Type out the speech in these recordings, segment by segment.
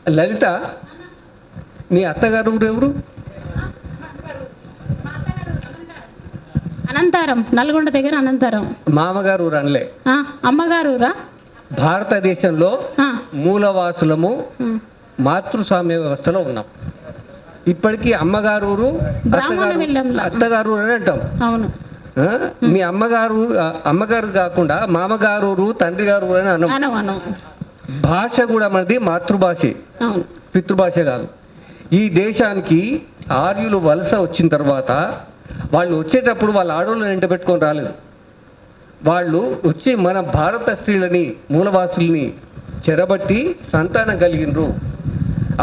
లలిత, నీ అత్తగారు ఊరు ఎవరు? అనంతారం, నల్గొండ దగ్గర అనంతారం. మామగారు ఊరు అనలే? అమ్మగారు ఊరా? భారతదేశంలో మూలవాసులము మాతృస్వామ్య వ్యవస్థలో ఉన్నాం. ఇప్పటికీ అమ్మగారు ఊరు అత్తగారు ఊరు అని అంటాం. అవును. మీ అమ్మగారు కాకుండా మామగారు ఊరు, తండ్రి గారు ఊరు అని అనం. భాష కూడా మనది మాతృభాషే, పితృభాష కాదు. ఈ దేశానికి ఆర్యులు వలస వచ్చిన తర్వాత వాళ్ళు వచ్చేటప్పుడు వాళ్ళ ఆడవాళ్ళని వెంట పెట్టుకొని రాలేదు. వాళ్ళు వచ్చి మన భారత స్త్రీలని, మూలవాసుల్ని చెరబట్టి సంతానం కలిగినరు.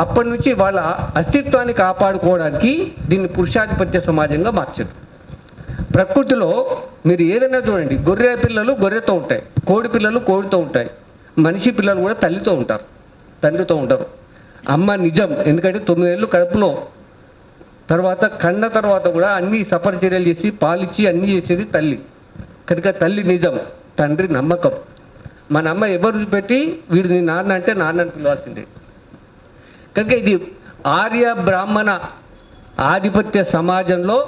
అప్పటి నుంచి వాళ్ళ అస్తిత్వాన్ని కాపాడుకోవడానికి దీన్ని పురుషాధిపత్య సమాజంగా మార్చారు. ప్రకృతిలో మీరు ఏదైనా చూడండి, గొర్రె పిల్లలు గొర్రెతో ఉంటాయి, కోడి పిల్లలు కోడితో ఉంటాయి, మనిషి పిల్లలు కూడా తల్లితో ఉంటారు, తండ్రితో ఉంటారు. అమ్మ నిజం, ఎందుకంటే 9 ఏళ్ళు కడుపులో, తర్వాత కన్న తర్వాత కూడా అన్ని సపరిచర్యలు చేసి పాలిచ్చి అన్నీ చేసేది తల్లి. కనుక తల్లి నిజం, తండ్రి నమ్మకం. మన అమ్మ ఎవరు పెట్టి వీడు నీ నాన్న అంటే నాన్నని పిలవాల్సిందే. కనుక ఇది ఆర్య బ్రాహ్మణ ఆధిపత్య సమాజంలో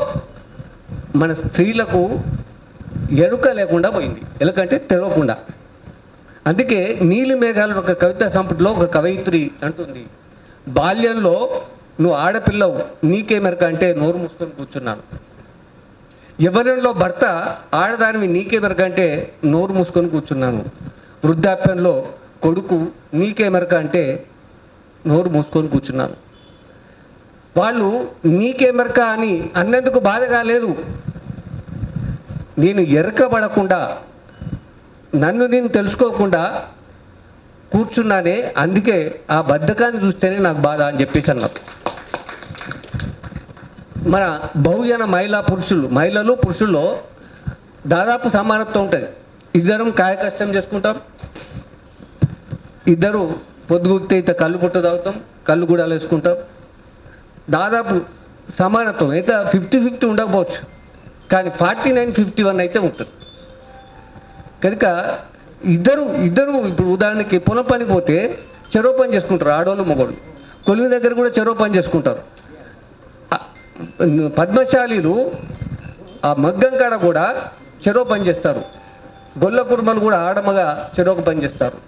మన స్త్రీలకు ఎరుక లేకుండా పోయింది, ఎందుకంటే తెలియకుండా. అందుకే నీలి మేఘాలు ఒక కవితా సంపుటిలో ఒక కవయిత్రి అంటుంది, బాల్యంలో నువ్వు ఆడపిల్లవు నీకేమెరక అంటే నోరు మూసుకొని కూర్చున్నాను. యవ్వనంలో భర్త ఆడదానివి నీకేమెరక అంటే నోరు మూసుకొని కూర్చున్నాను. వృద్ధాప్యంలో కొడుకు నీకేమెరక అంటే నోరు మూసుకొని కూర్చున్నాను. వాళ్ళు నీకేమెరక అని అన్నందుకు బాధ కాలేదు, నేను ఎరకబడకుండా, నన్ను నేను తెలుసుకోకుండా కూర్చున్నానే, అందుకే ఆ బద్ధకాన్ని చూస్తేనే నాకు బాధ అని చెప్పేసి అన్నారు. మన బహుజన మహిళలు పురుషుల్లో దాదాపు సమానత్వం ఉంటుంది. ఇద్దరం కాయకష్టం చేసుకుంటాం, ఇద్దరు పొద్దుగుక్తే ఇంత కళ్ళు పుట్ట తాగుతాం, కళ్ళు కూడా వేసుకుంటాం. దాదాపు సమానత్వం అయితే 50-50 ఉండకపోవచ్చు, కానీ 49-51 అయితే ఉంటుంది. కనుక ఇద్దరు ఇప్పుడు ఉదాహరణకి పొలం పని పోతే చెరో పని చేసుకుంటారు, ఆడవాళ్ళు మగవాళ్ళు. కొలిమి దగ్గర కూడా చెరో పని చేసుకుంటారు. పద్మశాలీలు ఆ మగ్గం కాడ కూడా చెరో పని చేస్తారు. గొల్ల కుర్మలు కూడా ఆడమగా చెరోక పని చేస్తారు.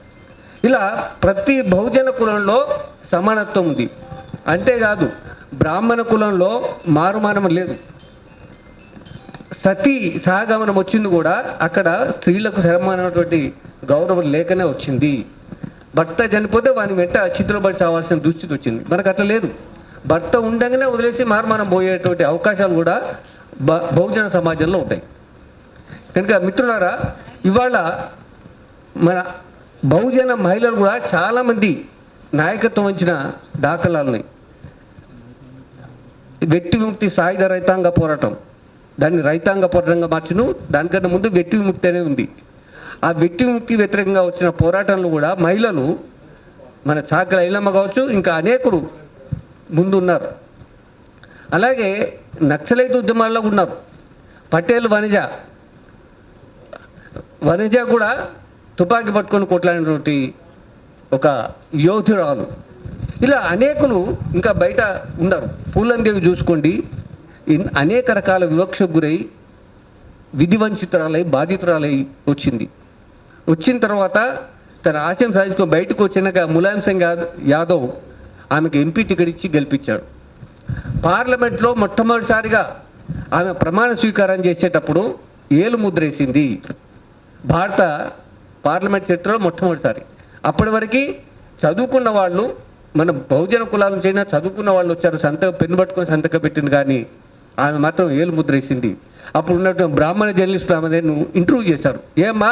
ఇలా ప్రతి బహుజన కులంలో సమానత్వం ఉంది. అంతేకాదు బ్రాహ్మణ కులంలో మారుమానం లేదు. సతీ సహగమనం వచ్చింది కూడా అక్కడ స్త్రీలకు సమానమైనటువంటి గౌరవం లేకనే వచ్చింది. భర్త చనిపోతే వాని వెంట చిత్రపడి చావాల్సిన దుస్థితి వచ్చింది. మనకు అట్లా లేదు. భర్త ఉండగానే వదిలేసి మారుమానం పోయేటువంటి అవకాశాలు కూడా బహుజన సమాజంలో ఉంటాయి. కనుక మిత్రులారా, ఇవాళ మన బహుజన మహిళలు కూడా చాలామంది నాయకత్వం వహించిన దాఖలాలు ఉన్నాయి. వ్యక్తి విముక్తి సాయుధ రైతాంగ పోరాటం, దాన్ని రైతాంగ పోరాటంగా మార్చును. దానికన్నా ముందు వ్యక్తి విముక్తి అనేది ఉంది. ఆ వ్యక్తి విముక్తి వ్యతిరేకంగా వచ్చిన పోరాటంలో కూడా మహిళలు, మన చాకల ఐలమ్మ కావచ్చు, ఇంకా అనేకులు ముందున్నారు. అలాగే నక్సలైట్ ఉద్యమాల్లో ఉన్నారు. పటేల్ వనిజ కూడా తుపాకీ పట్టుకొని కొట్లాడినటువంటి ఒక యోధురాలు. ఇలా అనేకులు ఇంకా బయట ఉన్నారు. పూలందేవి చూసుకోండి, అనేక రకాల వివక్షకు గురై విధివంచితురాలై బాధితురాలై వచ్చిన తర్వాత తన ఆశయం సాధించుకొని బయటకు వచ్చినాక ములాయం సింగ్ యాదవ్ ఆమెకు ఎంపీ టికెట్ ఇచ్చి గెలిపించాడు. పార్లమెంట్లో మొట్టమొదటిసారిగా ఆమె ప్రమాణ స్వీకారం చేసేటప్పుడు ఏలు ముద్రేసింది. భారత పార్లమెంట్ చరిత్రలో మొట్టమొదటిసారి. అప్పటి వరకు చదువుకున్న వాళ్ళు, మన బహుజన కులాల నుంచి అయినా చదువుకున్న వాళ్ళు వచ్చారు, పెన్ను పట్టుకొని సంతకం పెట్టింది, కానీ ఆమె మాత్రం ఏలు ముద్రేసింది. అప్పుడు ఉన్నటువంటి బ్రాహ్మణ జర్నలిస్టులు ఆమె ఇంటర్వ్యూ చేశారు. ఏమ్మా,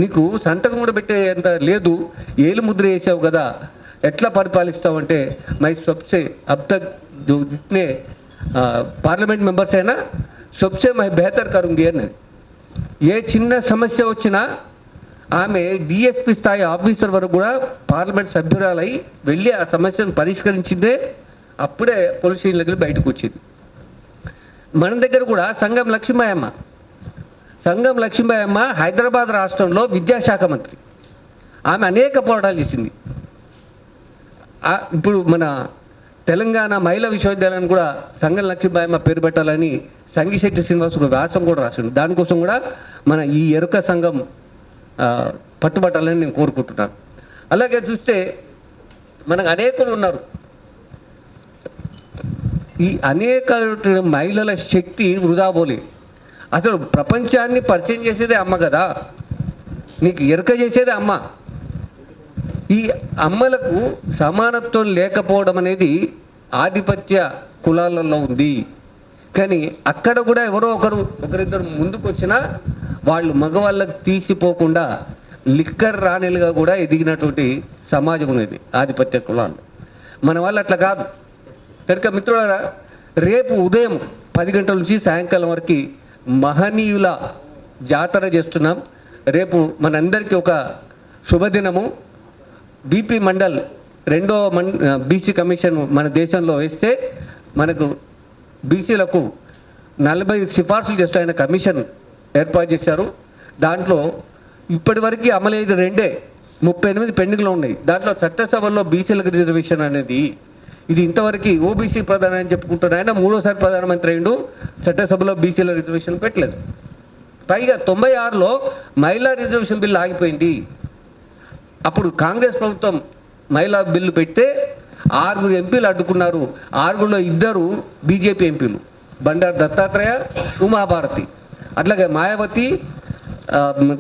నీకు సంతకం కూడా పెట్టేంత లేదు, ఏలు ముద్ర వేసావు కదా, ఎట్లా పరిపాలిస్తావు అంటే, మై సబ్సే అబ్ తక్ जो जितने పార్లమెంట్ మెంబర్స్ అయినా సబ్సే మై బెహతర్ కరుంగి అని. ఏ చిన్న సమస్య వచ్చినా ఆమె డిఎస్పీ స్థాయి ఆఫీసర్ వరకు కూడా పార్లమెంట్ సభ్యురాలై వెళ్ళి ఆ సమస్యను పరిష్కరించిందే. అప్పుడే పోలీస్ స్టేషన్ దగ్గర బయటకు వచ్చింది. మన దగ్గర కూడా సంగం లక్ష్మీబాయమ్మ హైదరాబాద్ రాష్ట్రంలో విద్యాశాఖ మంత్రి. ఆమె అనేక పోరాటాలు చేసింది. ఇప్పుడు మన తెలంగాణ మహిళా విశ్వవిద్యాలయాన్ని కూడా సంగం లక్ష్మీబాయమ్మ పేరు పెట్టాలని సంగిశెట్టి శ్రీనివాస్ ఒక వ్యాసం కూడా రాసిండు. దానికోసం కూడా మన ఈ ఎరుక సంఘం పట్టుబట్టాలని నేను కోరుకుంటున్నాను. అలాగే చూస్తే మనకు అనేకులు ఉన్నారు. ఈ అనేక మహిళల శక్తి వృధా పోలే. అసలు ప్రపంచాన్ని పరిచయం చేసేదే అమ్మ కదా, నీకు ఎరుక చేసేదే అమ్మ. ఈ అమ్మలకు సమానత్వం లేకపోవడం అనేది ఆధిపత్య కులాలలో ఉంది. కానీ అక్కడ కూడా ఎవరో ఒకరిద్దరు ముందుకు వచ్చినా వాళ్ళు మగవాళ్ళకు తీసిపోకుండా లిక్కర్ రాణిలుగా కూడా ఎదిగినటువంటి సమాజం అనేది ఆధిపత్య కులాలు. మన వాళ్ళు అట్లా కాదు. కనుక మిత్రులారా, రేపు ఉదయం 10 గంటల నుంచి సాయంకాలం వరకు మహనీయుల జాతర చేస్తున్నాం. రేపు మనందరికీ ఒక శుభదినము. బీపీ మండల్ 2వ బీసీ కమిషన్ మన దేశంలో వేస్తే మనకు బీసీలకు 40 సిఫార్సులు చేస్తూ ఆయన కమిషన్ ఏర్పాటు చేశారు. దాంట్లో ఇప్పటివరకు అమలయ్యేది 2, 38 పెండింగ్లో ఉన్నాయి. దాంట్లో చట్టసభల్లో బీసీలకు రిజర్వేషన్ అనేది ఇది ఇంతవరకు ఓబీసీ ప్రధాని అని చెప్పుకుంటున్న ఆయన 3వసారి ప్రధానమంత్రి అయిండు, చట్టసభలో బీసీల రిజర్వేషన్ పెట్టలేదు. పైగా 96లో మహిళా రిజర్వేషన్ బిల్లు ఆగిపోయింది. అప్పుడు కాంగ్రెస్ ప్రభుత్వం మహిళా బిల్లు పెడితే 6 ఎంపీలు అడ్డుకున్నారు. 6లో 2 బీజేపీ ఎంపీలు, బండారు దత్తాత్రేయ, ఉమాభారతి, అట్లాగే మాయావతి,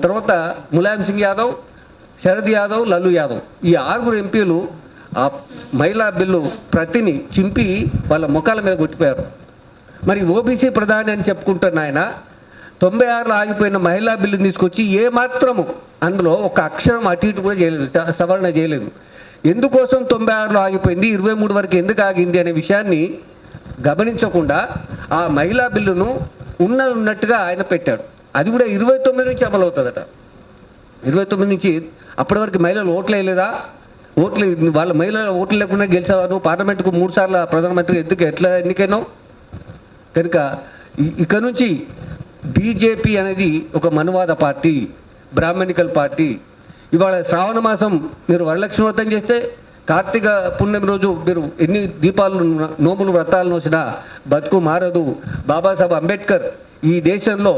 తర్వాత ములాయం సింగ్ యాదవ్, శరద్ యాదవ్, లల్లు యాదవ్, ఈ 6 ఎంపీలు ఆ మహిళా బిల్లు ప్రతిని చింపి వాళ్ళ ముఖాల మీద కొట్టిపోయారు. మరి ఓబీసీ ప్రధాని అని చెప్పుకుంటున్న ఆయన 96లో ఆగిపోయిన మహిళా బిల్లుని తీసుకొచ్చి ఏమాత్రము అందులో ఒక అక్షరం అటు ఇటు కూడా చేయలేదు, సవరణ చేయలేదు. ఎందుకోసం 96లో ఆగిపోయింది, 23 వరకు ఎందుకు ఆగింది అనే విషయాన్ని గమనించకుండా ఆ మహిళా బిల్లును ఉన్నట్టుగా ఆయన పెట్టాడు. అది కూడా 29 నుంచి అమలు అవుతుందట. 29 నుంచి అప్పటి వరకు మహిళలు ఓట్లు వేయలేదా? వాళ్ళ మహిళల ఓట్లు లేకుండా గెలిచేవారు. పార్లమెంటుకు 3 సార్లు ప్రధానమంత్రి ఎట్లా ఎన్నికైనావు? కనుక ఇక నుంచి బీజేపీ అనేది ఒక మనువాద పార్టీ, బ్రాహ్మణికల్ పార్టీ. ఇవాళ శ్రావణ మాసం మీరు వరలక్ష్మి వ్రతం చేస్తే కార్తీక పుణ్యం రోజు మీరు ఎన్ని దీపాలు నోములు వ్రతాలు నోసినా బతుకు మారదు. బాబాసాహెబ్ అంబేద్కర్ ఈ దేశంలో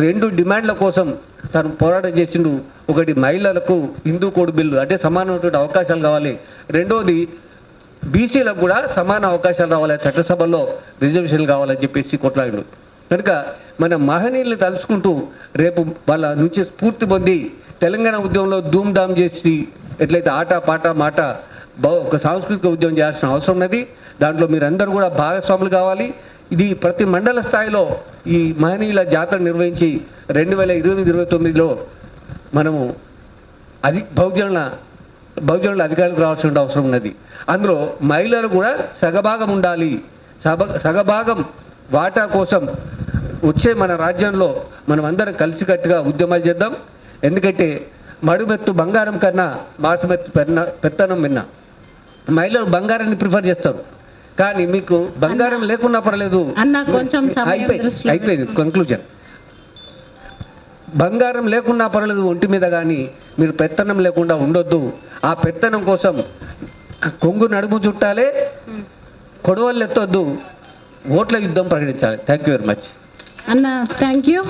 2 డిమాండ్ల కోసం తను పోరాటం చేసిండు. ఒకటి మహిళలకు హిందూ కోడ్ బిల్లు అంటే సమానమైనటువంటి అవకాశాలు కావాలి, రెండోది బీసీలకు కూడా సమాన అవకాశాలు రావాలి, చట్టసభల్లో రిజర్వేషన్లు కావాలని చెప్పేసి కొట్లాడు. కనుక మన మహనీయుల్ని తలుచుకుంటూ రేపు వాళ్ళ నుంచి స్ఫూర్తి పొంది తెలంగాణ ఉద్యమంలో ధూమ్ధామ్ చేసి ఎట్లయితే ఆట పాట మాట ఒక సాంస్కృతిక ఉద్యమం చేయాల్సిన అవసరం ఉన్నది. దాంట్లో మీరందరూ కూడా భాగస్వాములు కావాలి. ఇది ప్రతి మండల స్థాయిలో ఈ మహనీయుల జాతర నిర్వహించి 2028-29లో మనము బహుజనుల అధికారులకు రావాల్సిన అవసరం ఉన్నది. అందులో మహిళలు కూడా సగభాగం ఉండాలి. సగభాగం వాటా కోసం వచ్చే మన రాజ్యంలో మనం అందరం కలిసికట్టుగా ఉద్యమాలు చేద్దాం. ఎందుకంటే మడుమెత్తు బంగారం కన్నా మాసమెత్తు పెత్తనం విన్న మహిళలు బంగారాన్ని ప్రిఫర్ చేస్తారు. కానీ మీకు బంగారం లేకున్నా పర్లేదు, అయిపోయింది కంక్లూజన్. బంగారం లేకున్నా పర్లేదు ఒంటి మీద, కానీ మీరు పెత్తనం లేకుండా ఉండొద్దు. ఆ పెత్తనం కోసం కొంగు నడుము చుట్టాలే, కొడవలు ఎత్తొద్దు, ఓట్ల యుద్ధం ప్రకటించాలి. థ్యాంక్ యూ వెరీ మచ్ అన్న. Thank you.